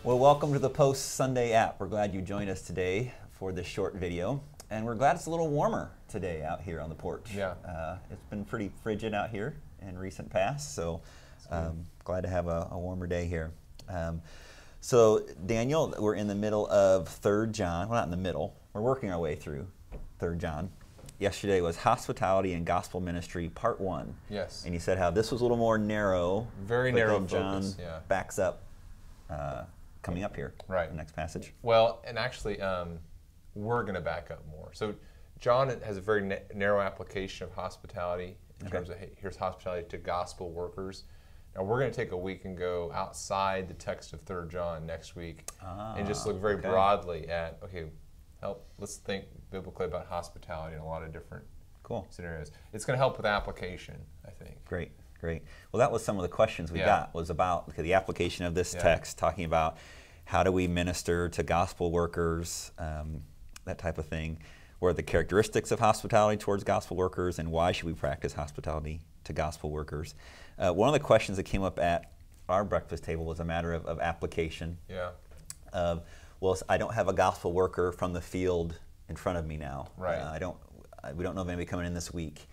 Well, welcome to the Post Sunday app. We're glad you joined us today for this short video. And we're glad it's a little warmer today out here on the porch. Yeah. It's been pretty frigid out here in recent past, so glad to have a warmer day here. So Daniel, we're in the middle of 3 John. Well, not in the middle. We're working our way through 3 John. Yesterday was Hospitality and Gospel Ministry, Part 1. Yes. And you said how this was a little more narrow. Very but narrow then John focus, yeah. backs up coming up here. Right. The next passage. Well, and actually, we're going to back up more. So John has a very narrow application of hospitality in terms of, hey, here's hospitality to gospel workers. Now we're going to take a week and go outside the text of 3 John next week and just look very broadly at, let's think biblically about hospitality in a lot of different scenarios. It's going to help with application, I think. Great. Well, that was some of the questions we got, was about the application of this text, talking about how do we minister to gospel workers, that type of thing. What are the characteristics of hospitality towards gospel workers, and why should we practice hospitality to gospel workers? One of the questions that came up at our breakfast table was a matter of application. Yeah. Well, I don't have a gospel worker from the field in front of me now. Right. We don't know of anybody coming in this week.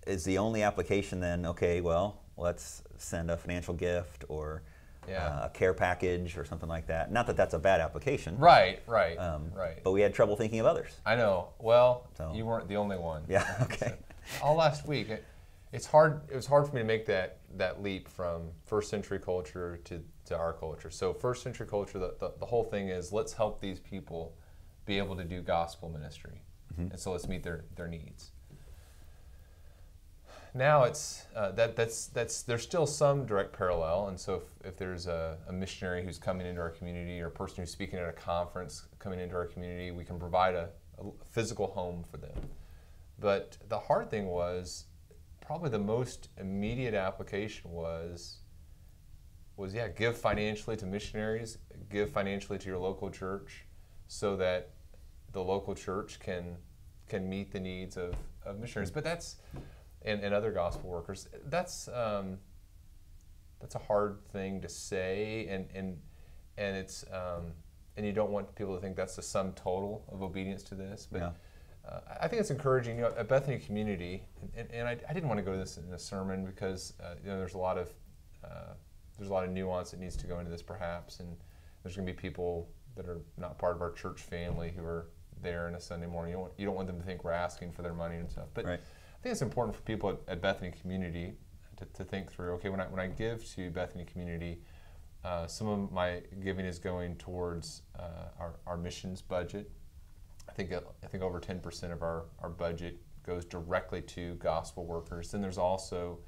Is the only application then, okay, well, let's send a financial gift or a care package or something like that? Not that that's a bad application. Right. But we had trouble thinking of others. I know. Well, you weren't the only one. Yeah, okay. All last week, it was hard for me to make that leap from first century culture to our culture. So first century culture, the whole thing is, let's help these people be able to do gospel ministry. And so let's meet their needs. Now it's there's still some direct parallel, and so if there's a missionary who's coming into our community or a person who's speaking at a conference coming into our community, we can provide a physical home for them. But the hard thing was, probably the most immediate application was give financially to missionaries, give financially to your local church, so that the local church can meet the needs of missionaries. But that's and other gospel workers. That's a hard thing to say, and it's and you don't want people to think that's the sum total of obedience to this. But I think it's encouraging. At Bethany Community, and I didn't want to go to this in a sermon because there's a lot of nuance that needs to go into this perhaps, and there's going to be people that are not part of our church family who are there on a Sunday morning. You don't want them to think we're asking for their money and stuff. But I think it's important for people at Bethany Community to think through. Okay, when I give to Bethany Community, some of my giving is going towards our missions budget. I think over 10% of our budget goes directly to gospel workers. Then there's also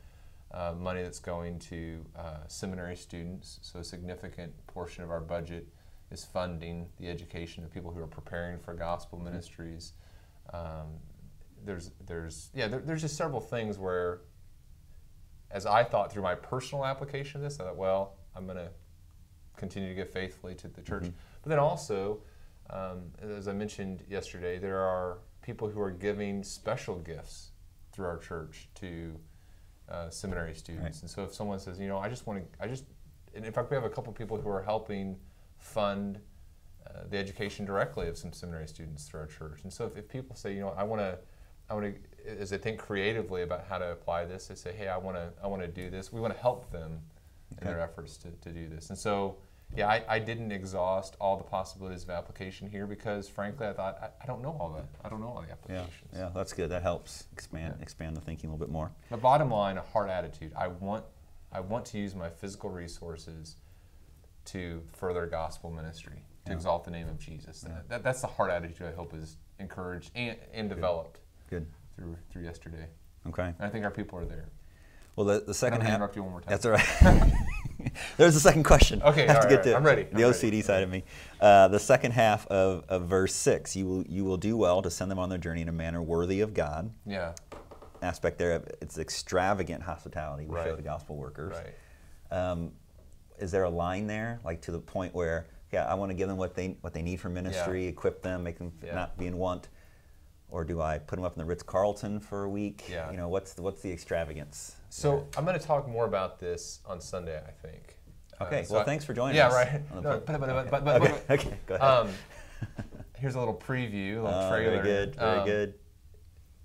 money that's going to seminary students. So a significant portion of our budget is funding the education of people who are preparing for gospel ministries. There's just several things where, as I thought through my personal application of this, I thought, well, I'm going to continue to give faithfully to the church. But then also, as I mentioned yesterday, there are people who are giving special gifts through our church to seminary students. And so if someone says, and in fact, we have a couple people who are helping fund the education directly of some seminary students through our church. And so if people say, I want to, as they think creatively about how to apply this, they say, hey, I want to do this. We want to help them in their efforts to do this. And so, I didn't exhaust all the possibilities of application here because, frankly, I thought I don't know all that. I don't know all the applications. Yeah, that's good. That helps expand the thinking a little bit more. The bottom line, a heart attitude. I want to use my physical resources to further gospel ministry, to exalt the name of Jesus. That's the heart attitude I hope is encouraged and developed through yesterday. Okay. And I think our people are there. Well, the second half. Interrupt you one more time. That's all right. There's the second question. Okay, I have to get to I'm ready. The OCD side of me. The second half of verse 6, you will do well to send them on their journey in a manner worthy of God. Yeah. Aspect there, it's extravagant hospitality we show to gospel workers. Right. Is there a line there, like to the point where, I want to give them what they need for ministry, equip them, make them not be in want? Or do I put them up in the Ritz-Carlton for a week? What's the extravagance? So I'm going to talk more about this on Sunday, I think. Okay, well, thanks for joining us. Yeah, right. Okay, go ahead. Here's a little preview, a little trailer. Very good, very good.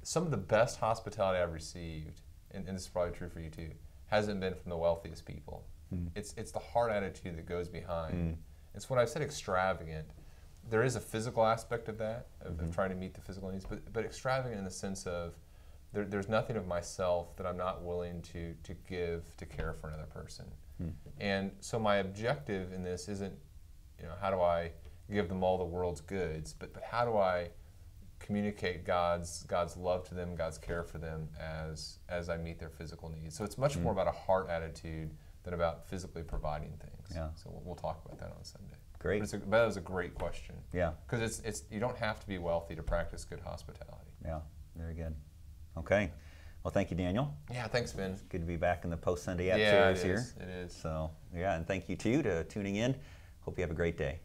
Some of the best hospitality I've received, and this is probably true for you too, hasn't been from the wealthiest people. It's the heart attitude that goes behind. It's when I've said extravagant, there is a physical aspect of that, of trying to meet the physical needs, but extravagant in the sense of there's nothing of myself that I'm not willing to give to care for another person. And so my objective in this isn't, how do I give them all the world's goods, but how do I communicate God's love to them, God's care for them as I meet their physical needs. So it's much more about a heart attitude than about physically providing things. Yeah. So we'll talk about that on Sunday. Great. But that was a great question. Yeah. Because it's you don't have to be wealthy to practice good hospitality. Yeah. Very good. Okay. Well, thank you, Daniel. Yeah, thanks, Ben. It's good to be back in the Post-Sunday App series here. It is. So, yeah, and thank you, too, to tuning in. Hope you have a great day.